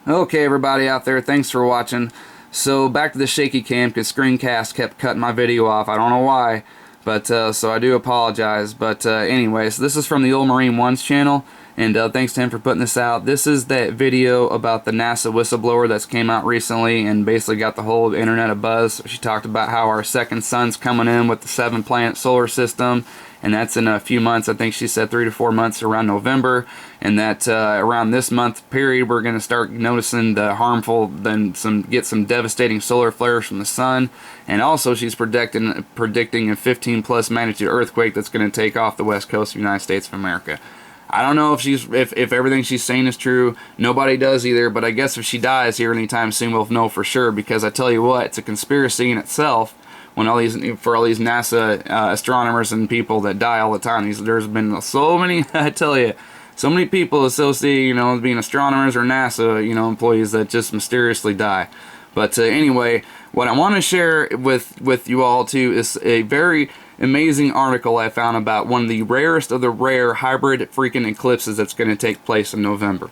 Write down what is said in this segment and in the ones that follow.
Okay, everybody out there, thanks for watching. So back to the shaky cam because screencast kept cutting my video off. I don't know why, but so I do apologize. But anyways, this is from the Old Marine One's channel, and thanks to him for putting this out. This is that video about the NASA whistleblower that's came out recently and basically got the whole internet abuzz. She talked about how our second sun's coming in with the 7-planet solar system, and that's in a few months. I think she said 3 to 4 months, around November, and that around this month period we're going to start noticing the harmful, get some devastating solar flares from the sun. And also she's predicting a 15+ magnitude earthquake that's going to take off the west coast of the United States of America. I don't know if everything she's saying is true. Nobody does either, but I guess if she dies here anytime soon, we'll know for sure, because I tell you what, it's a conspiracy in itself. When all these NASA astronomers and people that die all the time, there's been so many, I tell you, so many people associated, as being astronomers or NASA, employees that just mysteriously die. But anyway, what I want to share with you all too is a very amazing article I found about one of the rarest of the rare hybrid freaking eclipses that's going to take place in November.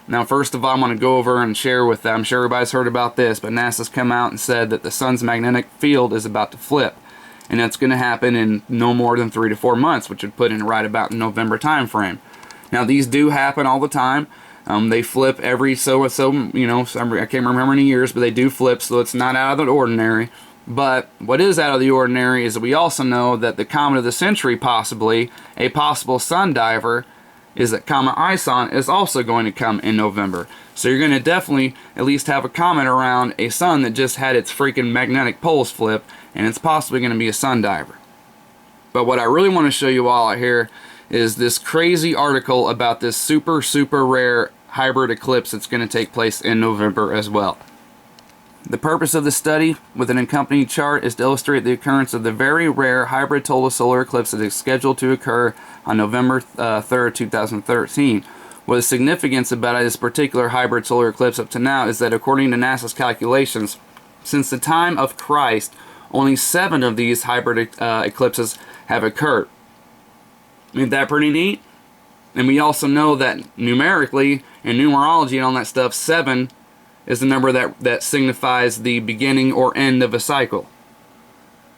Now, first of all, I'm going to go over and share with them. I'm sure everybody's heard about this, but NASA's come out and said that the sun's magnetic field is about to flip. And that's going to happen in no more than 3 to 4 months, which would put in right about the November time frame. Now, these do happen all the time. They flip every so, I can't remember how many years, but they do flip, so it's not out of the ordinary. But what is out of the ordinary is that we also know that the comet of the century, possibly, a possible sun diver, is that Comet Ison is also going to come in November. So you're going to definitely at least have a comet around a sun that just had its freaking magnetic poles flip, and it's possibly going to be a sun diver. But what I really want to show you all out here is this crazy article about this super rare hybrid eclipse that's going to take place in November as well. The purpose of the study with an accompanying chart is to illustrate the occurrence of the very rare hybrid total solar eclipse that is scheduled to occur on November 3rd, 2013. What is significant about this particular hybrid solar eclipse up to now is that according to NASA's calculations, since the time of Christ, only 7 of these hybrid eclipses have occurred. Isn't that pretty neat? And we also know that numerically, in numerology and all that stuff, 7 is the number that signifies the beginning or end of a cycle.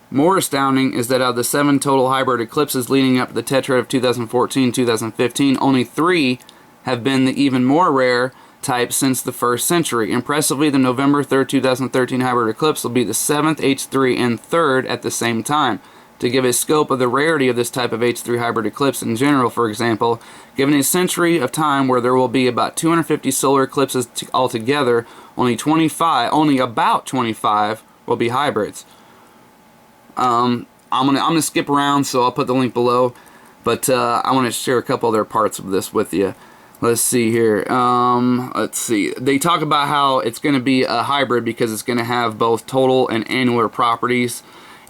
More astounding is that out of the 7 total hybrid eclipses leading up to the tetrad of 2014-2015, only 3 have been the even more rare type since the 1st century. Impressively, the November 3rd, 2013 hybrid eclipse will be the 7th H3 and 3rd at the same time. To give a scope of the rarity of this type of H3 hybrid eclipse in general, for example, given a century of time where there will be about 250 solar eclipses altogether, only about 25 will be hybrids. I'm gonna skip around, so I'll put the link below, but I want to share a couple other parts of this with you. Let's see here. Let's see. They talk about how it's going to be a hybrid because it's going to have both total and annular properties.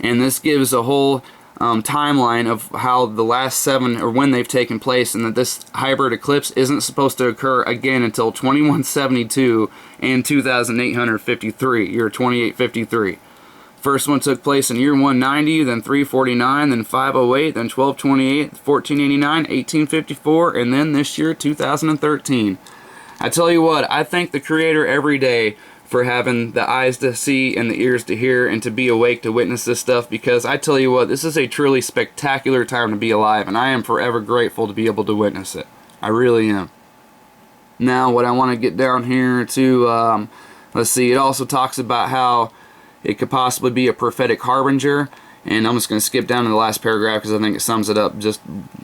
And this gives a whole timeline of how the last 7, or when they've taken place, and that this hybrid eclipse isn't supposed to occur again until 2172 and 2853, year 2853. First one took place in year 190, then 349, then 508, then 1228, 1489, 1854, and then this year 2013. I tell you what, I thank the Creator every day for having the eyes to see and the ears to hear and to be awake to witness this stuff, because I tell you what, this is a truly spectacular time to be alive, and I am forever grateful to be able to witness it. I really am. Now, what I want to get down here to, let's see, it also talks about how it could possibly be a prophetic harbinger, and I'm just going to skip down to the last paragraph because I think it sums it up just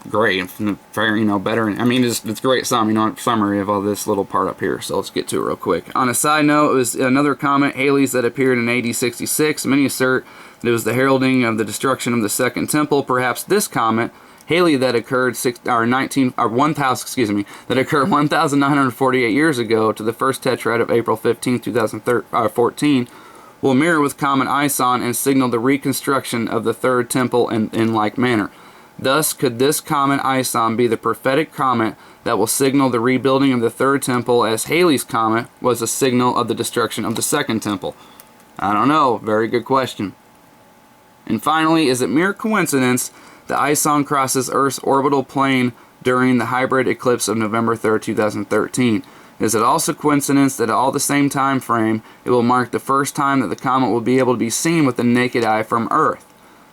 great, better. I mean, it's great summary of all this little part up here. So let's get to it real quick. On a side note, it was another comet, Halley's, that appeared in AD 66. Many assert that it was the heralding of the destruction of the Second Temple. Perhaps this comet, Halley, that occurred 1,948 years ago to the first tetrad of April 15, 2014. Will mirror with Comet Ison and signal the reconstruction of the Third Temple in like manner. Thus, could this Comet Ison be the prophetic comet that will signal the rebuilding of the Third Temple, as Halley's Comet was a signal of the destruction of the Second Temple? I don't know. Very good question. And finally, is it mere coincidence that Ison crosses Earth's orbital plane during the hybrid eclipse of November 3rd, 2013? Is it also coincidence that at all the same time frame, it will mark the first time that the comet will be able to be seen with the naked eye from Earth?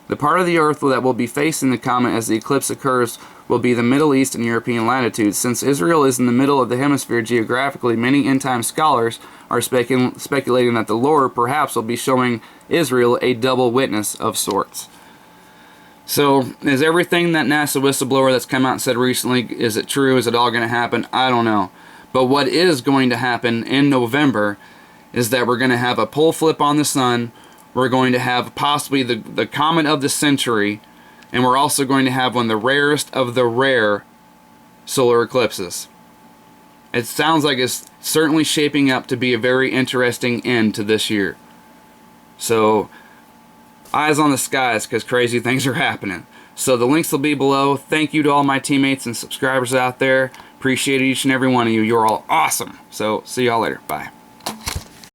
The part of the Earth that will be facing the comet as the eclipse occurs will be the Middle East and European latitudes. Since Israel is in the middle of the hemisphere geographically, many end-time scholars are speculating that the Lord perhaps will be showing Israel a double witness of sorts. So, is everything that NASA whistleblower that's come out and said recently, is it true? Is it all going to happen? I don't know. But what is going to happen in November is that we're going to have a pole flip on the sun. We're going to have possibly the comet of the century. And we're also going to have one of the rarest of the rare solar eclipses. It sounds like it's certainly shaping up to be a very interesting end to this year. So, eyes on the skies, because crazy things are happening. So the links will be below. Thank you to all my teammates and subscribers out there. Appreciate each and every one of you. You're all awesome. So see y'all later. Bye.